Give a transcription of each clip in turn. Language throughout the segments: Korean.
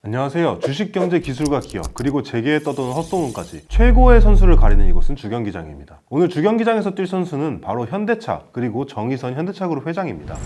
안녕하세요. 주식경제 기술과 기업 그리고 재계에 떠도는 헛소문까지 최고의 선수를 가리는 이곳은 주경기장입니다. 오늘 주경기장에서 뛸 선수는 바로 현대차 그리고 정의선 현대차그룹 회장입니다.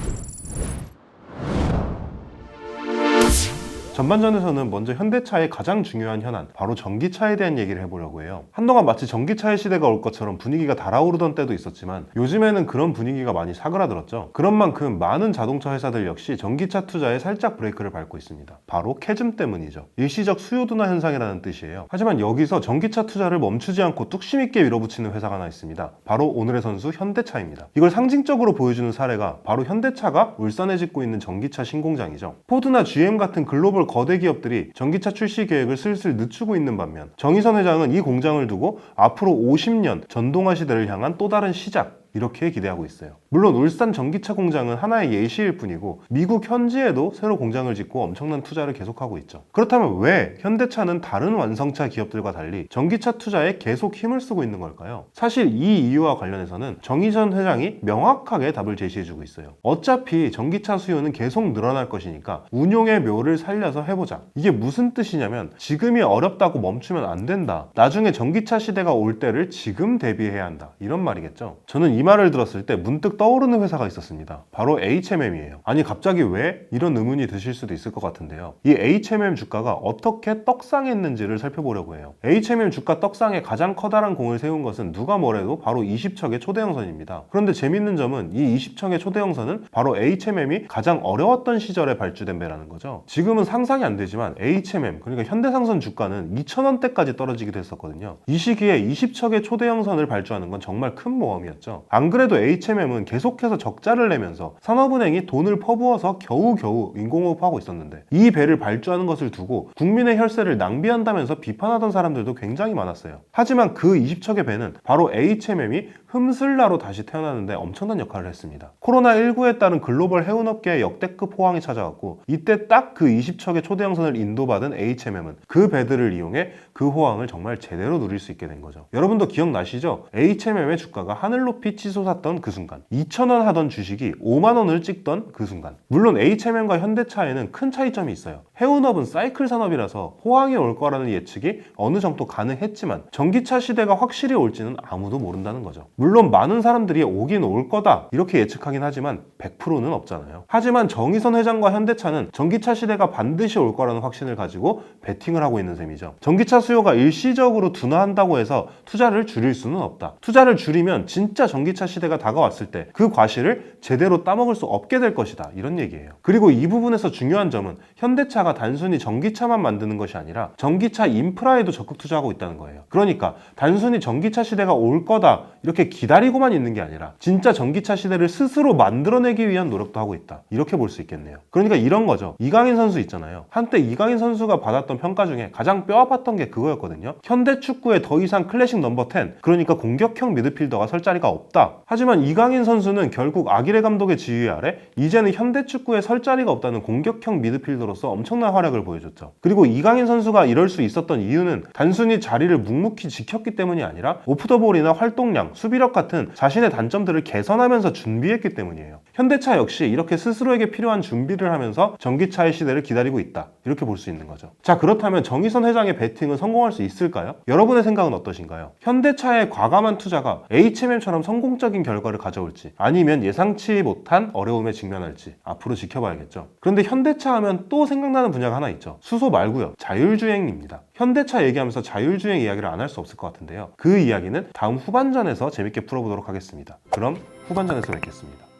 전반전에서는 먼저 현대차의 가장 중요한 현안, 바로 전기차에 대한 얘기를 해보려고 해요. 한동안 마치 전기차의 시대가 올 것처럼 분위기가 달아오르던 때도 있었지만 요즘에는 그런 분위기가 많이 사그라들었죠. 그런 만큼 많은 자동차 회사들 역시 전기차 투자에 살짝 브레이크를 밟고 있습니다. 바로 캐즘 때문이죠. 일시적 수요 둔화 현상이라는 뜻이에요. 하지만 여기서 전기차 투자를 멈추지 않고 뚝심 있게 밀어붙이는 회사가 하나 있습니다. 바로 오늘의 선수 현대차입니다. 이걸 상징적으로 보여주는 사례가 바로 현대차가 울산에 짓고 있는 전기차 신공장이죠. 포드나 GM 같은 글로벌 거대 기업들이 전기차 출시 계획을 슬슬 늦추고 있는 반면 정의선 회장은 이 공장을 두고 앞으로 50년 전동화 시대를 향한 또 다른 시작, 이렇게 기대하고 있어요. 물론 울산 전기차 공장은 하나의 예시일 뿐이고 미국 현지에도 새로 공장을 짓고 엄청난 투자를 계속하고 있죠. 그렇다면 왜 현대차는 다른 완성차 기업들과 달리 전기차 투자에 계속 힘을 쓰고 있는 걸까요? 사실 이 이유와 관련해서는 정의선 회장이 명확하게 답을 제시해주고 있어요. 어차피 전기차 수요는 계속 늘어날 것이니까 운용의 묘를 살려서 해보자. 이게 무슨 뜻이냐면 지금이 어렵다고 멈추면 안 된다. 나중에 전기차 시대가 올 때를 지금 대비해야 한다. 이런 말이겠죠. 저는 이 말을 들었을 때 문득 떠오르는 회사가 있었습니다. 바로 HMM이에요. 아니 갑자기 왜? 이런 의문이 드실 수도 있을 것 같은데요. 이 HMM 주가가 어떻게 떡상했는지를 살펴보려고 해요. HMM 주가 떡상에 가장 커다란 공을 세운 것은 누가 뭐래도 바로 20척의 초대형선입니다. 그런데 재밌는 점은 이 20척의 초대형선은 바로 HMM이 가장 어려웠던 시절에 발주된 배라는 거죠. 지금은 상상이 안 되지만 HMM, 그러니까 현대상선 주가는 2,000원대까지 떨어지기도 했었거든요. 이 시기에 20척의 초대형선을 발주하는 건 정말 큰 모험이었죠. 안 그래도 HMM은 계속해서 적자를 내면서 산업은행이 돈을 퍼부어서 겨우겨우 인공호흡하고 있었는데 이 배를 발주하는 것을 두고 국민의 혈세를 낭비한다면서 비판하던 사람들도 굉장히 많았어요. 하지만 그 20척의 배는 바로 HMM이 흠슬라로 다시 태어나는데 엄청난 역할을 했습니다. 코로나19에 따른 글로벌 해운업계의 역대급 호황이 찾아왔고 이때 딱 그 20척의 초대형선을 인도받은 HMM은 그 배들을 이용해 그 호황을 정말 제대로 누릴 수 있게 된 거죠. 여러분도 기억나시죠? HMM의 주가가 하늘 높이 치솟았던 그 순간, 2,000원 하던 주식이 5만 원을 찍던 그 순간. 물론 HMM과 현대차에는 큰 차이점이 있어요. 해운업은 사이클 산업이라서 호황이 올 거라는 예측이 어느 정도 가능했지만 전기차 시대가 확실히 올지는 아무도 모른다는 거죠. 물론 많은 사람들이 오긴 올 거다 이렇게 예측하긴 하지만 100%는 없잖아요. 하지만 정의선 회장과 현대차는 전기차 시대가 반드시 올 거라는 확신을 가지고 베팅을 하고 있는 셈이죠. 전기차 수요가 일시적으로 둔화한다고 해서 투자를 줄일 수는 없다. 투자를 줄이면 진짜 전기차 시대가 다가왔을 때 그 과실을 제대로 따먹을 수 없게 될 것이다, 이런 얘기예요. 그리고 이 부분에서 중요한 점은 현대차가 단순히 전기차만 만드는 것이 아니라 전기차 인프라에도 적극 투자하고 있다는 거예요. 그러니까 단순히 전기차 시대가 올 거다 이렇게 기다리고만 있는 게 아니라 진짜 전기차 시대를 스스로 만들어내기 위한 노력도 하고 있다, 이렇게 볼 수 있겠네요. 그러니까 이런 거죠. 이강인 선수 있잖아요. 한때 이강인 선수가 받았던 평가 중에 가장 뼈아팠던 게 그거였거든요. 현대 축구에 더 이상 클래식 넘버 10, 그러니까 공격형 미드필더가 설 자리가 없다. 하지만 이강인 선수는 결국 아기레 감독의 지휘 아래 이제는 현대 축구에 설 자리가 없다는 공격형 미드필더로서 엄청난 활약을 보여줬죠. 그리고 이강인 선수가 이럴 수 있었던 이유는 단순히 자리를 묵묵히 지켰기 때문이 아니라 오프더볼이나 활동량, 수비력 같은 자신의 단점들을 개선하면서 준비했기 때문이에요. 현대차 역시 이렇게 스스로에게 필요한 준비를 하면서 전기차의 시대를 기다리고 있다, 이렇게 볼 수 있는 거죠. 자, 그렇다면 정의선 회장의 베팅은 성공할 수 있을까요? 여러분의 생각은 어떠신가요? 현대차의 과감한 투자가 HMM처럼 성공적인 결과를 가져올지 아니면 예상치 못한 어려움에 직면할지 앞으로 지켜봐야겠죠. 그런데 현대차 하면 또 생각나는 분야가 하나 있죠. 수소 말고요, 자율주행입니다. 현대차 얘기하면서 자율주행 이야기를 안 할 수 없을 것 같은데요. 그 이야기는 다음 후반전에서 재밌게 풀어보도록 하겠습니다. 그럼 후반전에서 뵙겠습니다.